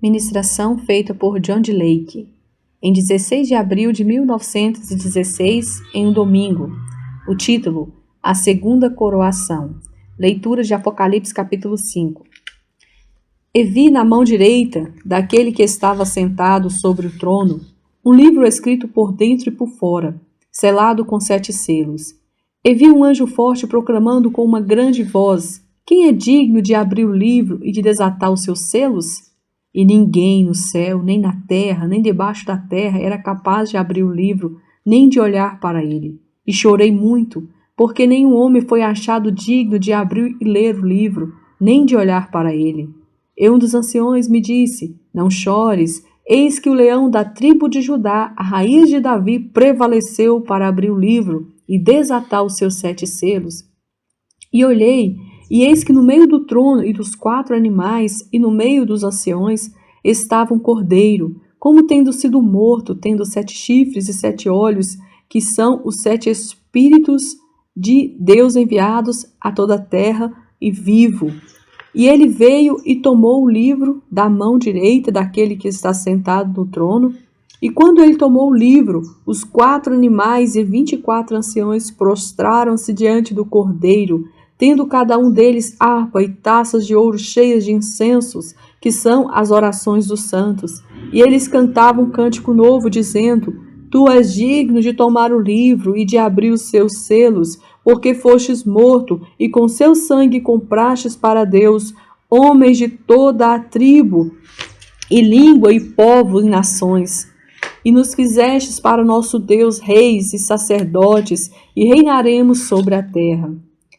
Ministração feita por John D. Lake, em 16 de abril de 1916, em um domingo. O título: A Segunda Coroação. Leitura de Apocalipse capítulo 5. E vi na mão direita daquele que estava sentado sobre o trono um livro escrito por dentro e por fora, selado com 7 selos. E vi um anjo forte proclamando com uma grande voz: Quem é digno de abrir o livro e de desatar os seus selos? E ninguém no céu, nem na terra, nem debaixo da terra era capaz de abrir o livro, nem de olhar para ele. E chorei muito, porque nenhum homem foi achado digno de abrir e ler o livro, nem de olhar para ele. E um dos anciões me disse: Não chores, eis que o leão da tribo de Judá, a raiz de Davi, prevaleceu para abrir o livro e desatar os seus 7 selos. E olhei, e eis que no meio do trono e dos 4 animais, e no meio dos anciões, estava um cordeiro, como tendo sido morto, tendo 7 chifres e 7 olhos, que são os 7 Espíritos de Deus enviados a toda a terra, e vivo. E ele veio e tomou o livro da mão direita daquele que está sentado no trono. E quando ele tomou o livro, os 4 animais e 24 anciões prostraram-se diante do cordeiro, tendo cada um deles harpa e taças de ouro cheias de incensos, que são as orações dos santos. E eles cantavam um cântico novo, dizendo: Tu és digno de tomar o livro e de abrir os seus selos, porque fostes morto, e com seu sangue comprastes para Deus homens de toda a tribo, e língua, e povo, e nações. E nos fizestes para nosso Deus reis e sacerdotes, e reinaremos sobre a terra.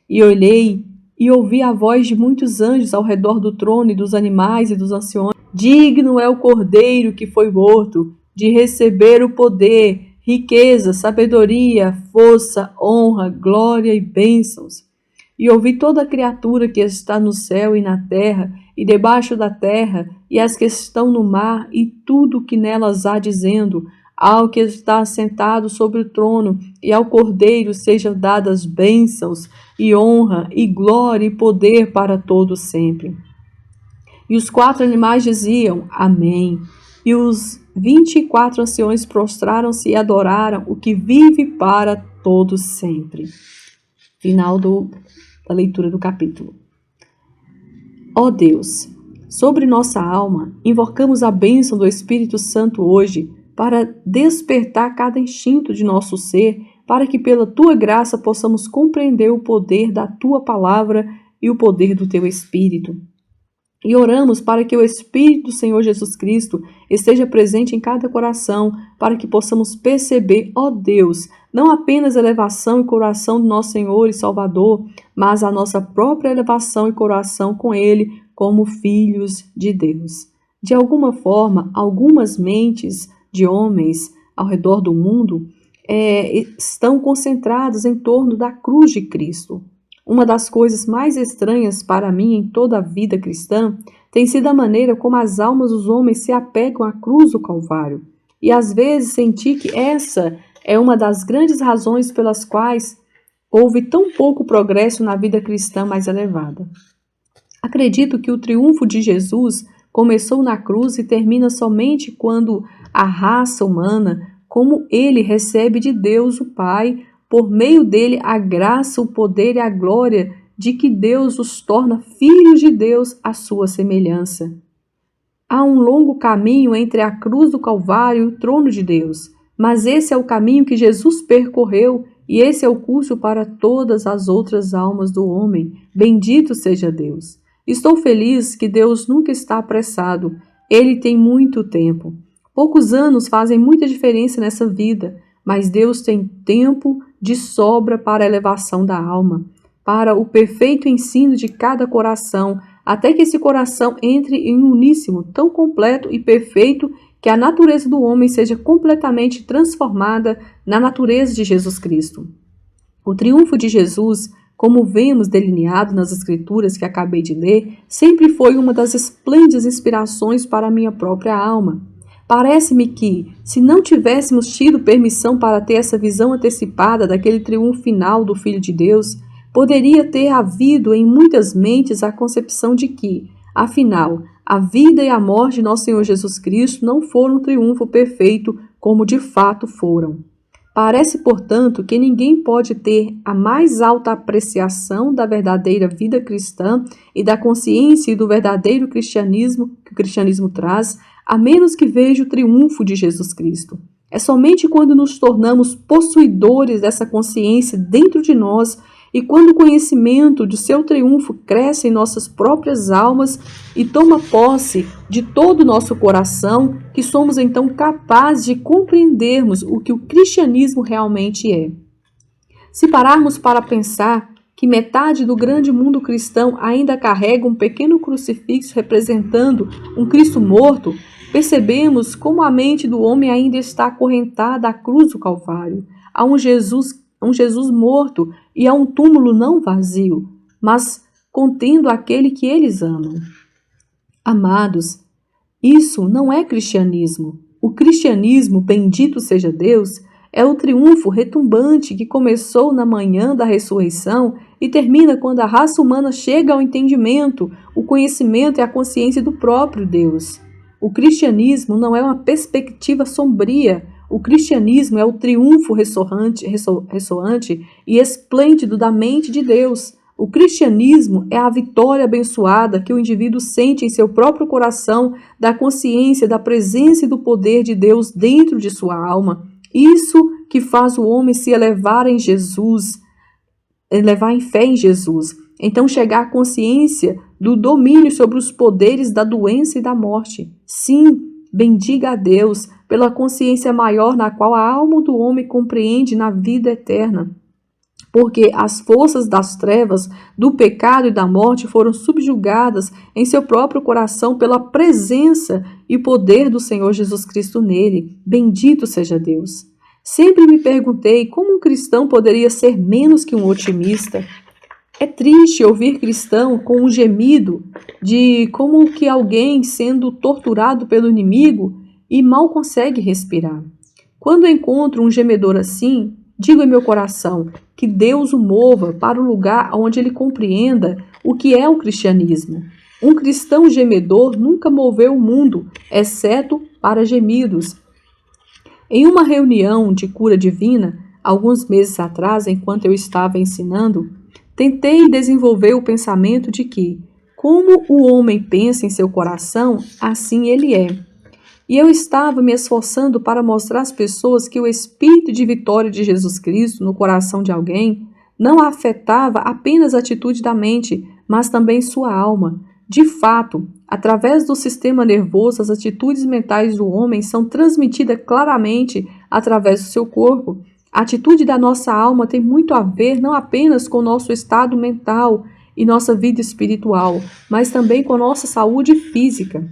E olhei e ouvi a voz de muitos anjos ao redor do trono e dos animais e dos anciões. Digno é o cordeiro que foi morto de receber o poder, riqueza, sabedoria, força, honra, glória e bênçãos. E ouvi toda a criatura que está no céu e na terra, e debaixo da terra, e as que estão no mar, e tudo o que nelas há, dizendo: Ao que está sentado sobre o trono e ao Cordeiro sejam dadas bênçãos, e honra, e glória, e poder para todos sempre. E os 4 animais diziam: Amém. E os 24 anciões prostraram-se e adoraram o que vive para todos sempre. Final da leitura do capítulo. Ó Deus, sobre nossa alma, invocamos a bênção do Espírito Santo hoje, para despertar cada instinto de nosso ser, para que pela Tua graça possamos compreender o poder da Tua palavra e o poder do Teu Espírito. E oramos para que o Espírito do Senhor Jesus Cristo esteja presente em cada coração, para que possamos perceber, ó Deus, não apenas a elevação e coroação do nosso Senhor e Salvador, mas a nossa própria elevação e coroação com Ele como filhos de Deus. De alguma forma, algumas mentes de homens ao redor do mundo estão concentradas em torno da cruz de Cristo. Uma das coisas mais estranhas para mim em toda a vida cristã tem sido a maneira como as almas dos homens se apegam à cruz do Calvário. E às vezes senti que essa é uma das grandes razões pelas quais houve tão pouco progresso na vida cristã mais elevada. Acredito que o triunfo de Jesus começou na cruz e termina somente quando a raça humana, como ele recebe de Deus o Pai, por meio dele a graça, o poder e a glória de que Deus os torna filhos de Deus à sua semelhança. Há um longo caminho entre a cruz do Calvário e o trono de Deus, mas esse é o caminho que Jesus percorreu e esse é o curso para todas as outras almas do homem. Bendito seja Deus! Estou feliz que Deus nunca está apressado, Ele tem muito tempo. Poucos anos fazem muita diferença nessa vida, mas Deus tem tempo de sobra para a elevação da alma, para o perfeito ensino de cada coração, até que esse coração entre em um uníssono tão completo e perfeito que a natureza do homem seja completamente transformada na natureza de Jesus Cristo. O triunfo de Jesus, como vemos delineado nas escrituras que acabei de ler, sempre foi uma das esplêndidas inspirações para a minha própria alma. Parece-me que, se não tivéssemos tido permissão para ter essa visão antecipada daquele triunfo final do Filho de Deus, poderia ter havido em muitas mentes a concepção de que, afinal, A vida e a morte de nosso Senhor Jesus Cristo não foram um triunfo perfeito como de fato foram. Parece, portanto, que ninguém pode ter a mais alta apreciação da verdadeira vida cristã e da consciência e do verdadeiro cristianismo que o cristianismo traz, a menos que veja o triunfo de Jesus Cristo. É somente quando nos tornamos possuidores dessa consciência dentro de nós e quando o conhecimento de seu triunfo cresce em nossas próprias almas e toma posse de todo o nosso coração, que somos então capazes de compreendermos o que o cristianismo realmente é. Se pararmos para pensar que metade do grande mundo cristão ainda carrega um pequeno crucifixo representando um Cristo morto, percebemos como a mente do homem ainda está acorrentada à cruz do Calvário, a um Jesus morto e a um túmulo não vazio, mas contendo aquele que eles amam. Amados, isso não é cristianismo. O cristianismo, bendito seja Deus, é o triunfo retumbante que começou na manhã da ressurreição e termina quando a raça humana chega ao entendimento, o conhecimento e a consciência do próprio Deus. O cristianismo não é uma perspectiva sombria. O cristianismo é o triunfo ressoante e esplêndido da mente de Deus. O cristianismo é a vitória abençoada que o indivíduo sente em seu próprio coração da consciência da presença e do poder de Deus dentro de sua alma. Isso que faz o homem se elevar em Jesus, elevar em fé em Jesus. Então chegar à consciência do domínio sobre os poderes da doença e da morte. Sim, bendiga a Deus pela consciência maior na qual a alma do homem compreende na vida eterna. Porque as forças das trevas, do pecado e da morte foram subjugadas em seu próprio coração pela presença e poder do Senhor Jesus Cristo nele. Bendito seja Deus. Sempre me perguntei como um cristão poderia ser menos que um otimista. É triste ouvir cristão com um gemido de como que alguém sendo torturado pelo inimigo e mal consegue respirar. Quando encontro um gemedor assim, digo em meu coração que Deus o mova para o lugar onde ele compreenda o que é o cristianismo. Um cristão gemedor nunca moveu o mundo, exceto para gemidos. Em uma reunião de cura divina, alguns meses atrás, enquanto eu estava ensinando, tentei desenvolver o pensamento de que, como o homem pensa em seu coração, assim ele é. E eu estava me esforçando para mostrar às pessoas que o espírito de vitória de Jesus Cristo no coração de alguém não afetava apenas a atitude da mente, mas também sua alma. De fato, através do sistema nervoso, as atitudes mentais do homem são transmitidas claramente através do seu corpo. A atitude da nossa alma tem muito a ver não apenas com o nosso estado mental e nossa vida espiritual, mas também com a nossa saúde física.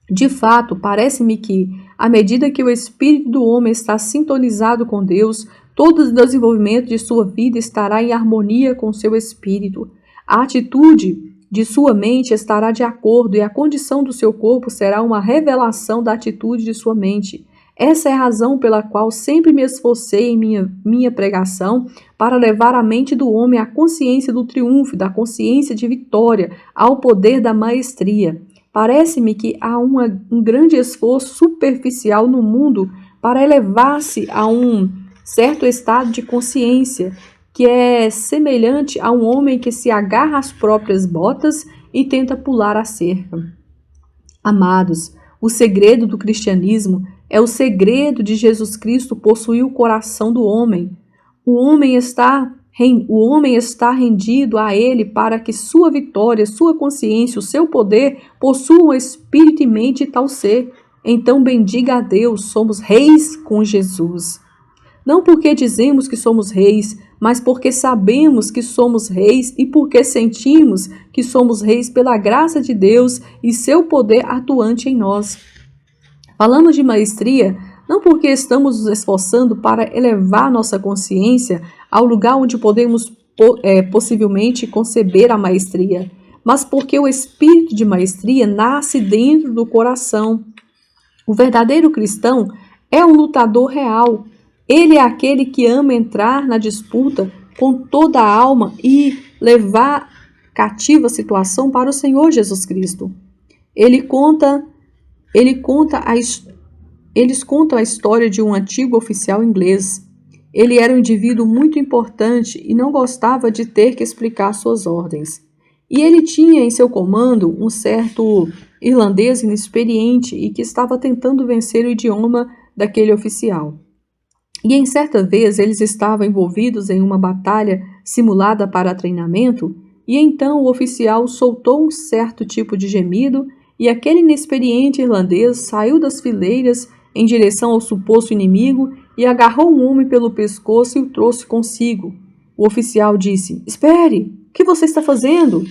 De fato, parece-me que, à medida que o espírito do homem está sintonizado com Deus, todo o desenvolvimento de sua vida estará em harmonia com seu espírito. A atitude de sua mente estará de acordo e a condição do seu corpo será uma revelação da atitude de sua mente. Essa é a razão pela qual sempre me esforcei em minha pregação para levar a mente do homem à consciência do triunfo, da consciência de vitória, ao poder da maestria. Parece-me que há um grande esforço superficial no mundo para elevar-se a um certo estado de consciência, que é semelhante a um homem que se agarra às próprias botas e tenta pular a cerca. Amados, o segredo do cristianismo é o segredo de Jesus Cristo possuir o coração do homem. O homem está rendido a ele para que sua vitória, sua consciência, o seu poder possuam espírito e mente de tal ser. Então bendiga a Deus, somos reis com Jesus. Não porque dizemos que somos reis, mas porque sabemos que somos reis e porque sentimos que somos reis pela graça de Deus e seu poder atuante em nós. Falamos de maestria não porque estamos nos esforçando para elevar nossa consciência ao lugar onde podemos possivelmente conceber a maestria, mas porque o espírito de maestria nasce dentro do coração. O verdadeiro cristão é um lutador real. Ele é aquele que ama entrar na disputa com toda a alma e levar cativa a situação para o Senhor Jesus Cristo. Ele conta, ele conta a, his- eles contam a história de um antigo oficial inglês. Ele era um indivíduo muito importante e não gostava de ter que explicar suas ordens. E ele tinha em seu comando um certo irlandês inexperiente e que estava tentando vencer o idioma daquele oficial. E em certa vez eles estavam envolvidos em uma batalha simulada para treinamento, e então o oficial soltou um certo tipo de gemido, e aquele inexperiente irlandês saiu das fileiras em direção ao suposto inimigo e agarrou um homem pelo pescoço e o trouxe consigo. O oficial disse: "Espere! O que você está fazendo?"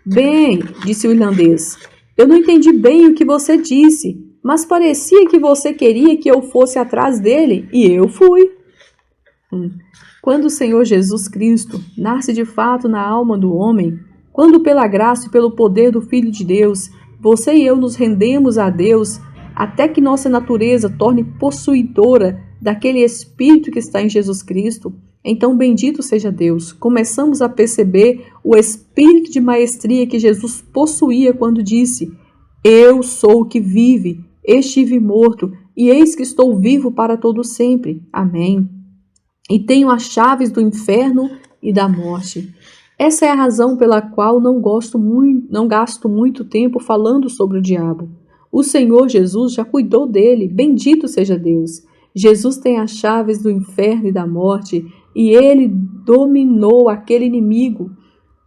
"Bem", disse o irlandês, "eu não entendi bem o que você disse, mas parecia que você queria que eu fosse atrás dele, e eu fui." Quando o Senhor Jesus Cristo nasce de fato na alma do homem, quando pela graça e pelo poder do Filho de Deus, você e eu nos rendemos a Deus, até que nossa natureza torne possuidora daquele Espírito que está em Jesus Cristo, então bendito seja Deus. Começamos a perceber o espírito de maestria que Jesus possuía quando disse: "Eu sou o que vive, estive morto, e eis que estou vivo para todo sempre. Amém. E tenho as chaves do inferno e da morte." Essa é a razão pela qual não gasto muito tempo falando sobre o diabo. O Senhor Jesus já cuidou dele, bendito seja Deus. Jesus tem as chaves do inferno e da morte, e ele dominou aquele inimigo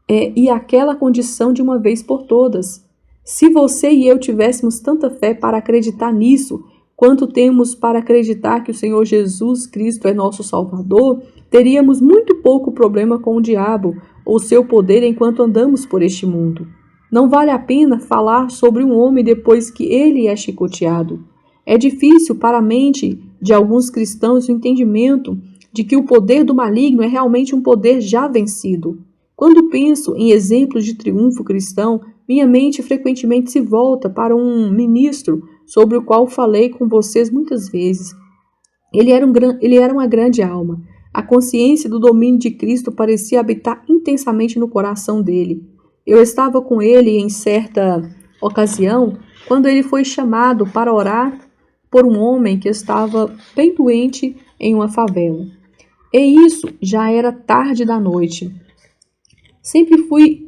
e aquela condição de uma vez por todas. Se você e eu tivéssemos tanta fé para acreditar nisso, quanto temos para acreditar que o Senhor Jesus Cristo é nosso Salvador, teríamos muito pouco problema com o diabo ou seu poder enquanto andamos por este mundo. Não vale a pena falar sobre um homem depois que ele é chicoteado. É difícil para a mente de alguns cristãos o entendimento de que o poder do maligno é realmente um poder já vencido. Quando penso em exemplos de triunfo cristão, minha mente frequentemente se volta para um ministro sobre o qual falei com vocês muitas vezes. Ele era uma grande alma. A consciência do domínio de Cristo parecia habitar intensamente no coração dele. Eu estava com ele em certa ocasião, quando ele foi chamado para orar por um homem que estava bem doente em uma favela. E isso já era tarde da noite. Sempre foi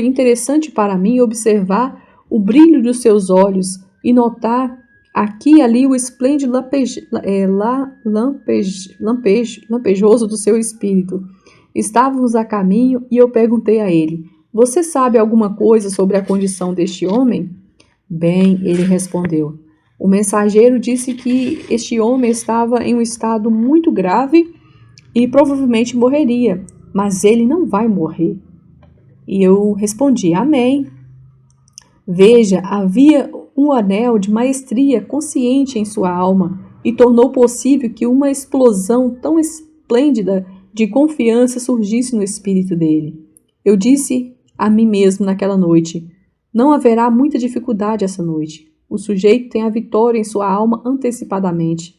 interessante para mim observar o brilho dos seus olhos e notar aqui e ali o esplêndido lampejoso do seu espírito. Estávamos a caminho e eu perguntei a ele: "Você sabe alguma coisa sobre a condição deste homem?" "Bem", ele respondeu, "o mensageiro disse que este homem estava em um estado muito grave e provavelmente morreria, mas ele não vai morrer." E eu respondi: "Amém." Veja, havia um anel de maestria consciente em sua alma e tornou possível que uma explosão tão esplêndida de confiança surgisse no espírito dele. Eu disse a mim mesmo naquela noite: não haverá muita dificuldade essa noite. O sujeito tem a vitória em sua alma antecipadamente.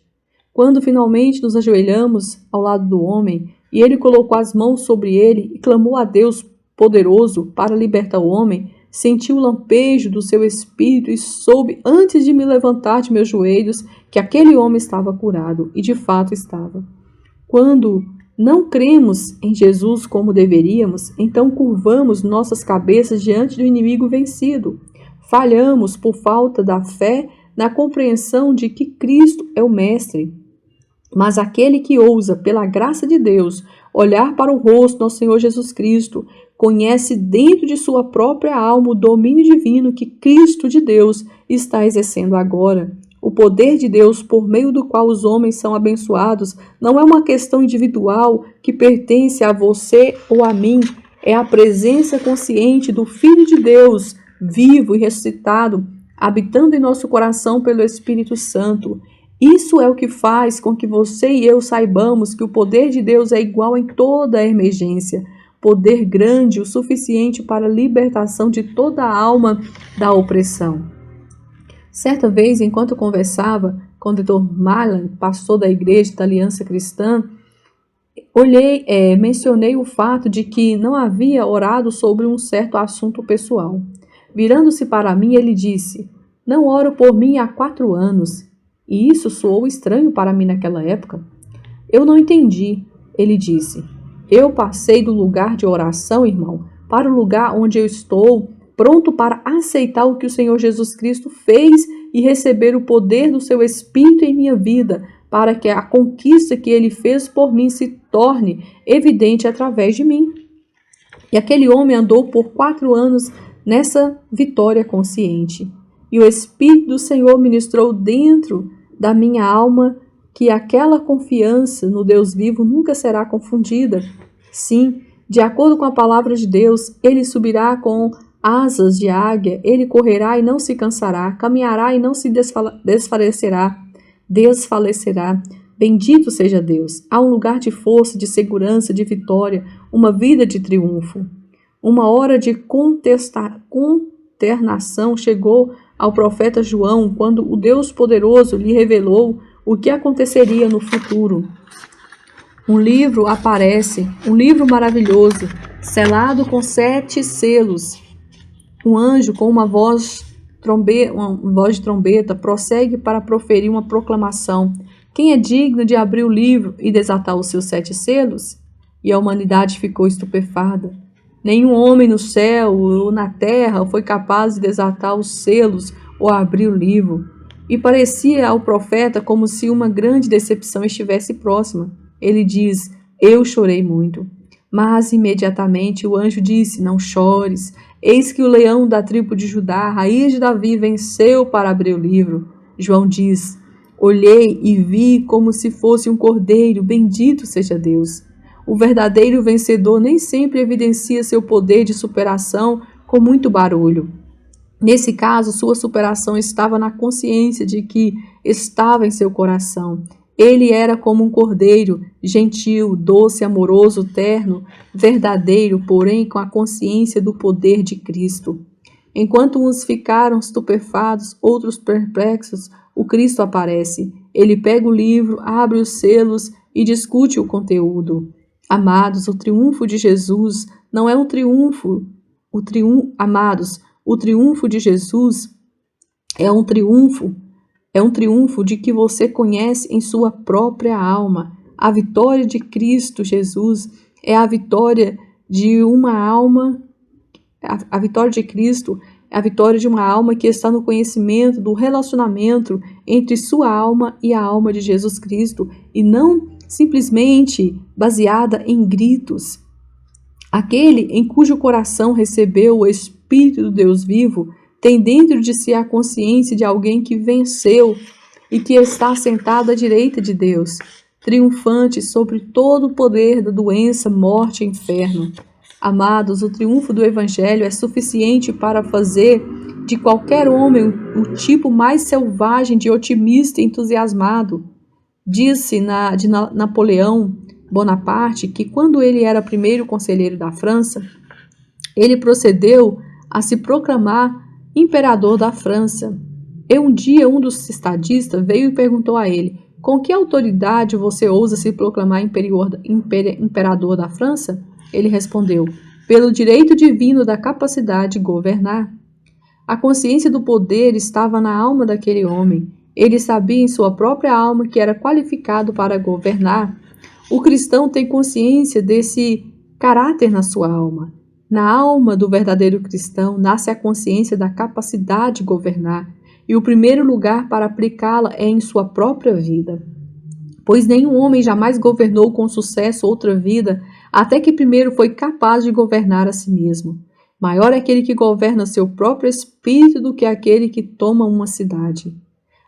Quando finalmente nos ajoelhamos ao lado do homem e ele colocou as mãos sobre ele e clamou a Deus poderoso para libertar o homem, senti o lampejo do seu espírito e soube, antes de me levantar de meus joelhos, que aquele homem estava curado, e de fato estava. Quando não cremos em Jesus como deveríamos, então curvamos nossas cabeças diante do inimigo vencido. Falhamos por falta da fé na compreensão de que Cristo é o Mestre. Mas aquele que ousa, pela graça de Deus, olhar para o rosto do nosso Senhor Jesus Cristo, conhece dentro de sua própria alma o domínio divino que Cristo de Deus está exercendo agora. O poder de Deus por meio do qual os homens são abençoados não é uma questão individual que pertence a você ou a mim, é a presença consciente do Filho de Deus, vivo e ressuscitado, habitando em nosso coração pelo Espírito Santo. Isso é o que faz com que você e eu saibamos que o poder de Deus é igual em toda a emergência. Poder grande o suficiente para a libertação de toda a alma da opressão. Certa vez, enquanto eu conversava com o Dr. Marlan, pastor da Igreja da Aliança Cristã, Mencionei o fato de que não havia orado sobre um certo assunto pessoal. Virando-se para mim, ele disse: "Não oro por mim há 4 anos." E isso soou estranho para mim naquela época. Eu não entendi. Ele disse: "Eu passei do lugar de oração, irmão, para o lugar onde eu estou, pronto para aceitar o que o Senhor Jesus Cristo fez e receber o poder do seu Espírito em minha vida, para que a conquista que ele fez por mim se torne evidente através de mim." E aquele homem andou por 4 anos nessa vitória consciente. E o Espírito do Senhor ministrou dentro da minha alma que aquela confiança no Deus vivo nunca será confundida. Sim, de acordo com a palavra de Deus, ele subirá com asas de águia, ele correrá e não se cansará, caminhará e não se desfalecerá. Bendito seja Deus. Há um lugar de força, de segurança, de vitória, uma vida de triunfo. Uma hora de consternação chegou ao profeta João quando o Deus poderoso lhe revelou o que aconteceria no futuro. Um livro aparece, um livro maravilhoso, selado com 7 selos. Um anjo com uma voz de trombeta prossegue para proferir uma proclamação. Quem é digno de abrir o livro e desatar os seus 7 selos? E a humanidade ficou estupefada. Nenhum homem no céu ou na terra foi capaz de desatar os selos ou abrir o livro. E parecia ao profeta como se uma grande decepção estivesse próxima. Ele diz: "Eu chorei muito." Mas imediatamente o anjo disse: "Não chores. Eis que o leão da tribo de Judá, a raiz de Davi, venceu para abrir o livro." João diz: "Olhei e vi como se fosse um cordeiro, bendito seja Deus." O verdadeiro vencedor nem sempre evidencia seu poder de superação com muito barulho. Nesse caso, sua superação estava na consciência de que estava em seu coração. Ele era como um cordeiro, gentil, doce, amoroso, terno, verdadeiro, porém com a consciência do poder de Cristo. Enquanto uns ficaram estupefatos, outros perplexos, o Cristo aparece. Ele pega o livro, abre os selos e discute o conteúdo. Amados, o triunfo de Jesus não é um triunfo. Amados, o triunfo de Jesus é um triunfo de que você conhece em sua própria alma. A vitória de Cristo Jesus é a vitória de uma alma. A vitória de Cristo é a vitória de uma alma que está no conhecimento do relacionamento entre sua alma e a alma de Jesus Cristo, e não simplesmente baseada em gritos. Aquele em cujo coração recebeu o Espírito do Deus vivo tem dentro de si a consciência de alguém que venceu e que está sentado à direita de Deus, triunfante sobre todo o poder da doença, morte e inferno. Amados, o triunfo do Evangelho é suficiente para fazer de qualquer homem o tipo mais selvagem de otimista e entusiasmado. Disse de Napoleão Bonaparte que, quando ele era primeiro conselheiro da França, ele procedeu a se proclamar imperador da França. E um dia um dos estadistas veio e perguntou a ele: "Com que autoridade você ousa se proclamar imperador da França?" Ele respondeu: "Pelo direito divino da capacidade de governar." A consciência do poder estava na alma daquele homem. Ele sabia em sua própria alma que era qualificado para governar. O cristão tem consciência desse caráter na sua alma. Na alma do verdadeiro cristão nasce a consciência da capacidade de governar, e o primeiro lugar para aplicá-la é em sua própria vida. Pois nenhum homem jamais governou com sucesso outra vida, até que primeiro foi capaz de governar a si mesmo. Maior é aquele que governa seu próprio espírito do que aquele que toma uma cidade.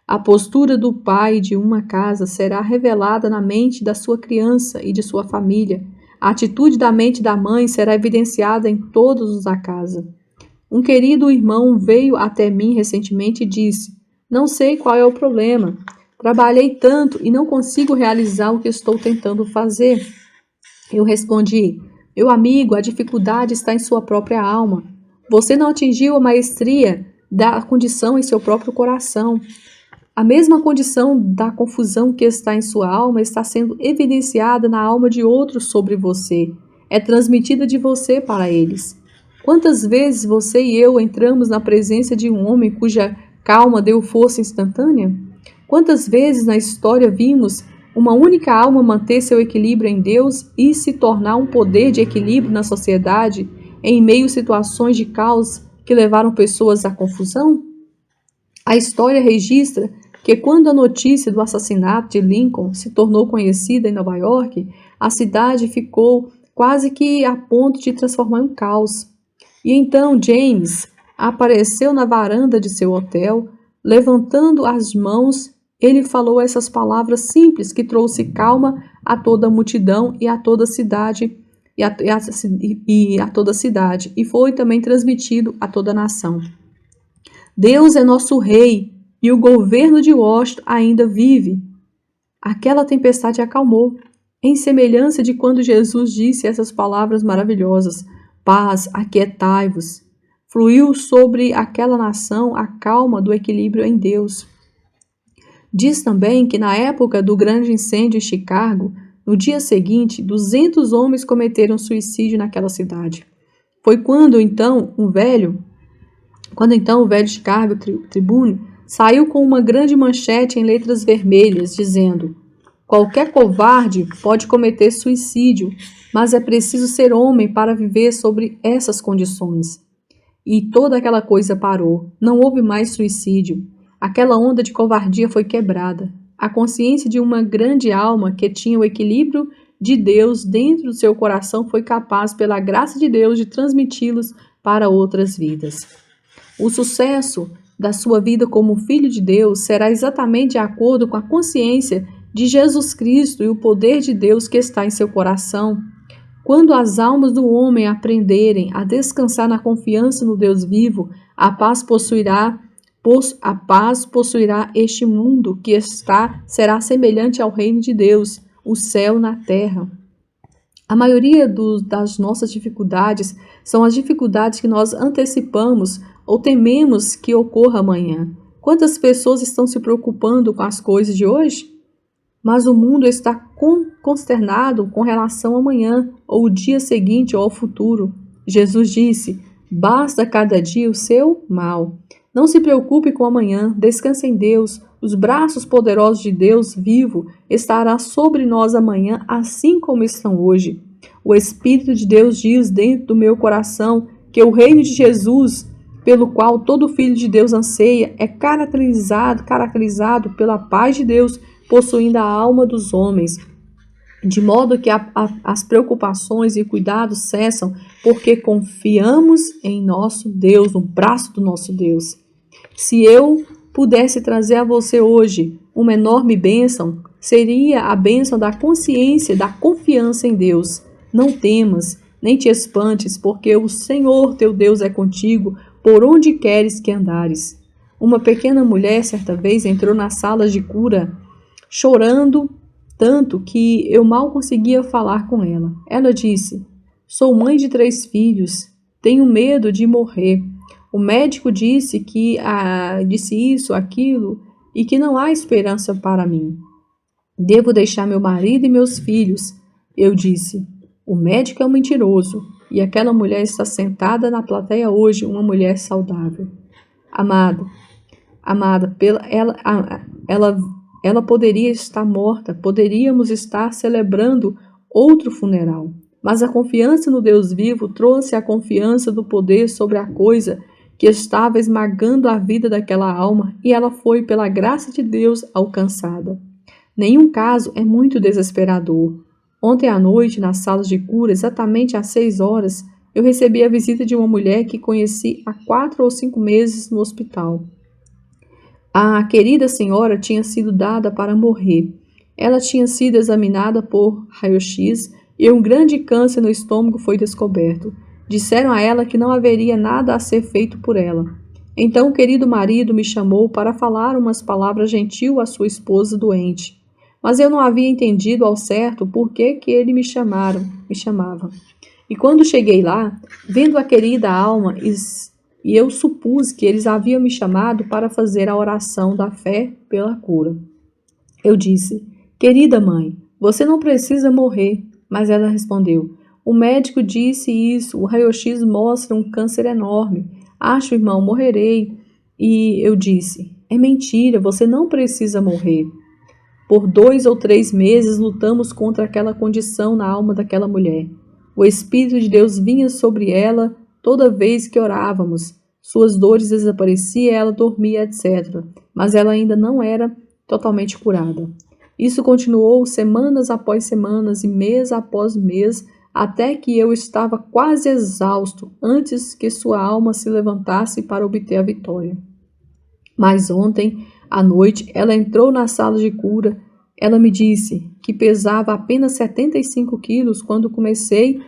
A postura do pai de uma casa será revelada na mente da sua criança e de sua família. A atitude da mente da mãe será evidenciada em todos os da casa. Um querido irmão veio até mim recentemente e disse: "Não sei qual é o problema. Trabalhei tanto e não consigo realizar o que estou tentando fazer." Eu respondi: "Meu amigo, a dificuldade está em sua própria alma. Você não atingiu a maestria da condição em seu próprio coração. A mesma condição da confusão que está em sua alma está sendo evidenciada na alma de outros sobre você. É transmitida de você para eles. Quantas vezes você e eu entramos na presença de um homem cuja calma deu força instantânea? Quantas vezes na história vimos uma única alma manter seu equilíbrio em Deus e se tornar um poder de equilíbrio na sociedade em meio a situações de caos que levaram pessoas à confusão? A história registra que quando a notícia do assassinato de Lincoln se tornou conhecida em Nova York, a cidade ficou quase que a ponto de transformar em um caos. E então James apareceu na varanda de seu hotel, levantando as mãos, ele falou essas palavras simples que trouxe calma a toda a multidão e a toda a cidade, e foi também transmitido a toda a nação. Deus é nosso rei e o governo de Washington ainda vive. Aquela tempestade acalmou, em semelhança de quando Jesus disse essas palavras maravilhosas: paz, aquietai-vos. Fluiu sobre aquela nação a calma do equilíbrio em Deus. Diz também que na época do grande incêndio em Chicago, no dia seguinte, 200 homens cometeram suicídio naquela cidade. Foi quando então o velho Chicago Tribune saiu com uma grande manchete em letras vermelhas, dizendo: qualquer covarde pode cometer suicídio, mas é preciso ser homem para viver sobre essas condições. E toda aquela coisa parou. Não houve mais suicídio. Aquela onda de covardia foi quebrada. A consciência de uma grande alma que tinha o equilíbrio de Deus dentro do seu coração foi capaz, pela graça de Deus, de transmiti-los para outras vidas. O sucesso da sua vida como filho de Deus será exatamente de acordo com a consciência de Jesus Cristo e o poder de Deus que está em seu coração. Quando as almas do homem aprenderem a descansar na confiança no Deus vivo, a paz possuirá este mundo que será semelhante ao reino de Deus, o céu na terra. A maioria das nossas dificuldades são as dificuldades que nós antecipamos ou tememos que ocorra amanhã. Quantas pessoas estão se preocupando com as coisas de hoje? Mas o mundo está consternado com relação ao amanhã, ou o dia seguinte, ou ao futuro. Jesus disse: basta cada dia o seu mal. Não se preocupe com o amanhã, descanse em Deus. Os braços poderosos de Deus vivo estarão sobre nós amanhã, assim como estão hoje. O Espírito de Deus diz dentro do meu coração que o reino de Jesus, pelo qual todo filho de Deus anseia, é caracterizado pela paz de Deus, possuindo a alma dos homens, de modo que as preocupações e cuidados cessam, porque confiamos em nosso Deus, no braço do nosso Deus. Se eu pudesse trazer a você hoje uma enorme bênção, seria a bênção da consciência, da confiança em Deus. Não temas, nem te espantes, porque o Senhor teu Deus é contigo, por onde queres que andares. Uma pequena mulher, certa vez, entrou na sala de cura, chorando tanto que eu mal conseguia falar com ela. Ela disse: sou mãe de 3 filhos, tenho medo de morrer. O médico disse isso, aquilo, e que não há esperança para mim. Devo deixar meu marido e meus filhos. Eu disse: o médico é um mentiroso, e aquela mulher está sentada na plateia hoje, uma mulher saudável. Amada, ela poderia estar morta, poderíamos estar celebrando outro funeral. Mas a confiança no Deus vivo trouxe a confiança do poder sobre a coisa que estava esmagando a vida daquela alma, e ela foi, pela graça de Deus, alcançada. Nenhum caso é muito desesperador. Ontem à noite, nas salas de cura, exatamente às 6 horas, eu recebi a visita de uma mulher que conheci há 4 ou 5 meses no hospital. A querida senhora tinha sido dada para morrer. Ela tinha sido examinada por raio-x e um grande câncer no estômago foi descoberto. Disseram a ela que não haveria nada a ser feito por ela. Então o querido marido me chamou para falar umas palavras gentil à sua esposa doente. Mas eu não havia entendido ao certo por que ele me chamava. E quando cheguei lá, vendo a querida alma e eu supus que eles haviam me chamado para fazer a oração da fé pela cura. Eu disse: querida mãe, você não precisa morrer. Mas ela respondeu: o médico disse isso, o raio-x mostra um câncer enorme. Acho, irmão, morrerei. E eu disse: é mentira, você não precisa morrer. Por 2 ou 3 meses lutamos contra aquela condição na alma daquela mulher. O Espírito de Deus vinha sobre ela toda vez que orávamos. Suas dores desapareciam, ela dormia, etc. Mas ela ainda não era totalmente curada. Isso continuou semanas após semanas e mês após mês, até que eu estava quase exausto antes que sua alma se levantasse para obter a vitória. Mas ontem, à noite, ela entrou na sala de cura. Ela me disse que pesava apenas 75 quilos quando comecei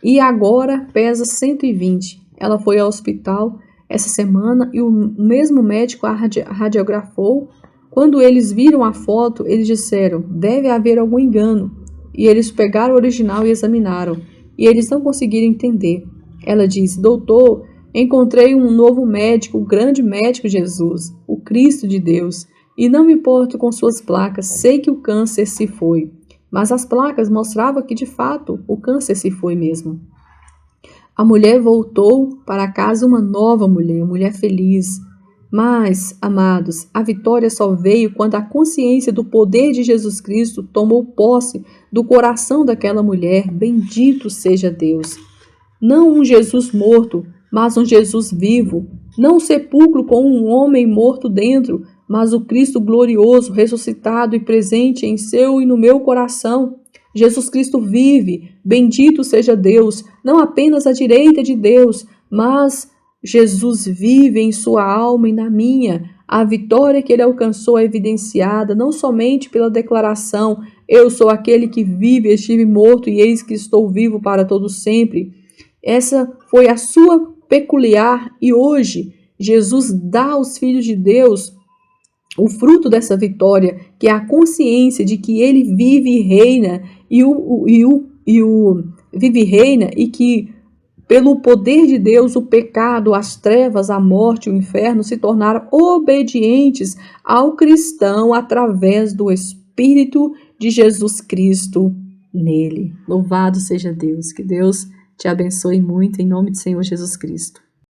e agora pesa 120. Ela foi ao hospital essa semana e o mesmo médico a radiografou. Quando eles viram a foto, eles disseram: deve haver algum engano. E eles pegaram o original e examinaram. E eles não conseguiram entender. Ela disse: doutor, encontrei um novo médico, o grande médico Jesus, o Cristo de Deus. E não me importo com suas placas, sei que o câncer se foi. Mas as placas mostravam que, de fato, o câncer se foi mesmo. A mulher voltou para casa uma nova mulher feliz. Mas, amados, a vitória só veio quando a consciência do poder de Jesus Cristo tomou posse do coração daquela mulher. Bendito seja Deus. Não um Jesus morto, mas um Jesus vivo. Não um sepulcro com um homem morto dentro, mas o Cristo glorioso, ressuscitado e presente em seu e no meu coração. Jesus Cristo vive, bendito seja Deus, não apenas à direita de Deus, mas Jesus vive em sua alma e na minha. A vitória que ele alcançou é evidenciada não somente pela declaração: eu sou aquele que vive, estive morto e eis que estou vivo para todo sempre. Essa foi a sua peculiar e hoje Jesus dá aos filhos de Deus o fruto dessa vitória, que é a consciência de que ele vive e reina, vive e reina, e que pelo poder de Deus o pecado, as trevas, a morte, o inferno se tornaram obedientes ao cristão através do Espírito de Jesus Cristo nele. Louvado seja Deus, que Deus te abençoe muito em nome do Senhor Jesus Cristo.